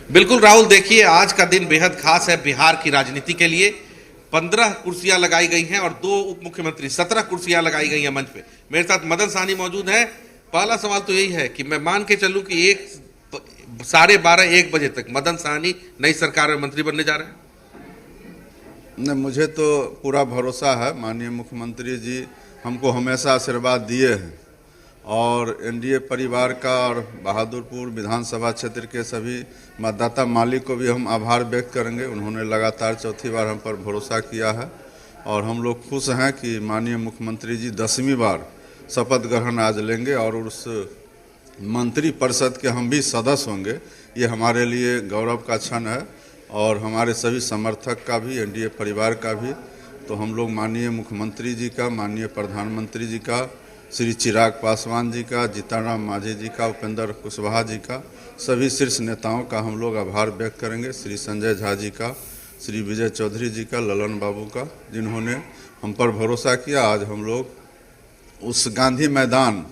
बिल्कुल राहुल, देखिए आज का दिन बेहद खास है बिहार की राजनीति के लिए। 15 कुर्सियां लगाई गई हैं और 2 उप मुख्यमंत्री, 17 कुर्सियां लगाई गई हैं मंच पे। मेरे साथ मदन सहनी मौजूद है। पहला सवाल तो यही है कि मैं मान के चलूं कि 12:30-1 बजे तक मदन सहनी नई सरकार में मंत्री बनने जा रहे हैं। नहीं, मुझे तो पूरा भरोसा है। माननीय मुख्यमंत्री जी हमको हमेशा आशीर्वाद दिए हैं और एनडीए परिवार का और बहादुरपुर विधानसभा क्षेत्र के सभी मतदाता मालिक को भी हम आभार व्यक्त करेंगे। उन्होंने लगातार चौथी बार हम पर भरोसा किया है और हम लोग खुश हैं कि माननीय मुख्यमंत्री जी 10वीं बार शपथ ग्रहण आज लेंगे और उस मंत्री परिषद के हम भी सदस्य होंगे। ये हमारे लिए गौरव का क्षण है और हमारे सभी समर्थक का भी, एनडीए परिवार का भी। तो हम लोग माननीय मुख्यमंत्री जी का, माननीय प्रधानमंत्री जी का, श्री चिराग पासवान जी का, जीतनराम मांझी जी का, उपेंद्र कुशवाहा जी का, सभी शीर्ष नेताओं का हम लोग आभार व्यक्त करेंगे। श्री संजय झा जी का, श्री विजय चौधरी जी का, ललन बाबू का, जिन्होंने हम पर भरोसा किया। आज हम लोग उस गांधी मैदान,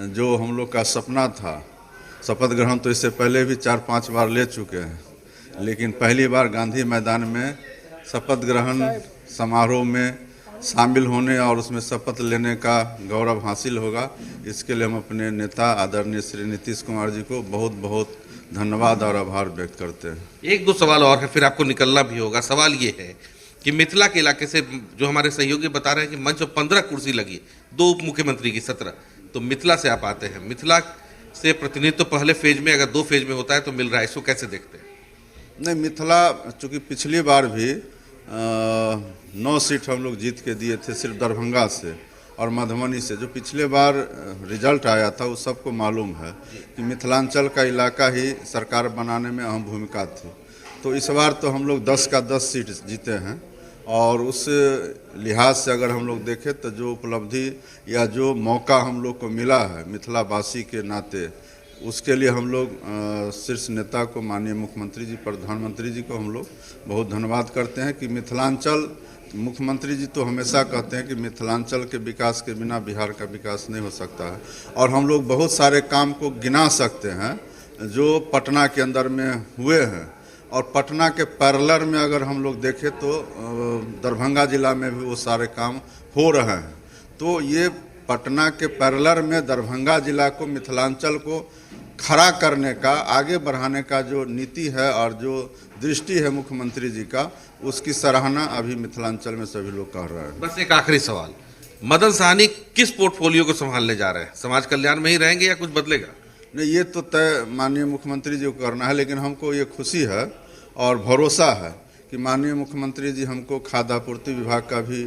जो हम लोग का सपना था, शपथ ग्रहण तो इससे पहले भी 4-5 बार ले चुके हैं, लेकिन पहली बार गांधी मैदान में शपथ ग्रहण समारोह में शामिल होने और उसमें शपथ लेने का गौरव हासिल होगा। इसके लिए हम अपने नेता आदरणीय श्री नीतीश कुमार जी को बहुत बहुत धन्यवाद और आभार व्यक्त करते हैं। 1-2 सवाल और है, फिर आपको निकलना भी होगा। सवाल ये है कि मिथिला के इलाके से जो हमारे सहयोगी बता रहे हैं कि मंच पर 15 कुर्सी लगी, 2 उप मुख्यमंत्री की 17, तो मिथिला से आप आते हैं। मिथिला से प्रतिनिधित्व तो पहले फेज में, अगर 2 फेज में होता है तो मिल रहा है, इसको कैसे देखते हैं? नहीं, मिथिला चूँकि पिछली बार भी 9 सीट हम लोग जीत के दिए थे सिर्फ दरभंगा से और मधुबनी से। जो पिछले बार रिजल्ट आया था वो सबको मालूम है कि मिथिलांचल का इलाका ही सरकार बनाने में अहम भूमिका थी। तो इस बार तो हम लोग 10 का 10 सीट जीते हैं और उस लिहाज से अगर हम लोग देखें तो जो उपलब्धि या जो मौका हम लोग को मिला है मिथिलावासी के नाते, उसके लिए हम लोग शीर्ष नेता को, माननीय मुख्यमंत्री जी, प्रधानमंत्री जी को हम लोग बहुत धन्यवाद करते हैं कि मिथिलांचल, मुख्यमंत्री जी तो हमेशा कहते हैं कि मिथिलांचल के विकास के बिना बिहार का विकास नहीं हो सकता है। और हम लोग बहुत सारे काम को गिना सकते हैं जो पटना के अंदर में हुए हैं और पटना के पैरेलल में अगर हम लोग देखें तो दरभंगा जिला में भी वो सारे काम हो रहे हैं। तो ये पटना के पैरेलल में दरभंगा जिला को, मिथिलांचल को खड़ा करने का, आगे बढ़ाने का जो नीति है और जो दृष्टि है मुख्यमंत्री जी का, उसकी सराहना अभी मिथिलांचल में सभी लोग कर रहे हैं। बस एक आखिरी सवाल, मदन सहनी किस पोर्टफोलियो को संभालने जा रहे हैं? समाज कल्याण में ही रहेंगे या कुछ बदलेगा? नहीं, ये तो तय माननीय मुख्यमंत्री जी को करना है, लेकिन हमको ये खुशी है और भरोसा है कि माननीय मुख्यमंत्री जी हमको खाद्य आपूर्ति विभाग का भी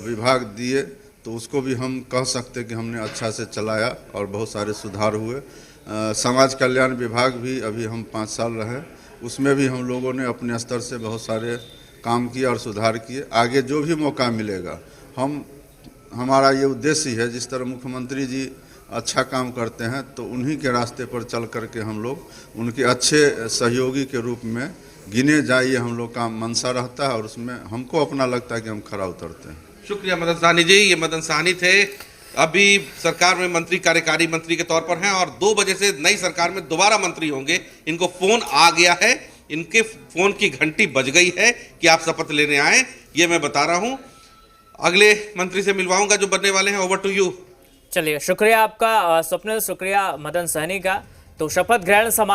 विभाग दिए, तो उसको भी हम कह सकते कि हमने अच्छा से चलाया और बहुत सारे सुधार हुए। समाज कल्याण विभाग भी अभी हम 5 साल रहे, उसमें भी हम लोगों ने अपने स्तर से बहुत सारे काम किए और सुधार किए। आगे जो भी मौका मिलेगा, हमारा ये उद्देश्य है, जिस तरह मुख्यमंत्री जी अच्छा काम करते हैं तो उन्हीं के रास्ते पर चल करके हम लोग उनके अच्छे सहयोगी के रूप में गिने जाइए, हम लोग का मंशा रहता है और उसमें हमको अपना लगता है कि हम खरा उतरते हैं। शुक्रिया मदन सहनी जी। ये मदन सहनी थे, अभी सरकार में मंत्री, कार्यकारी मंत्री के तौर पर हैं और 2 बजे से नई सरकार में दोबारा मंत्री होंगे। इनको फोन आ गया है, इनके फोन की घंटी बज गई है कि आप शपथ लेने आए, ये मैं बता रहा हूं। अगले मंत्री से मिलवाऊंगा जो बनने वाले हैं। Over to you. चलिए, शुक्रिया आपका स्वप्निल, शुक्रिया मदन सहनी का। तो शपथ ग्रहण समारोह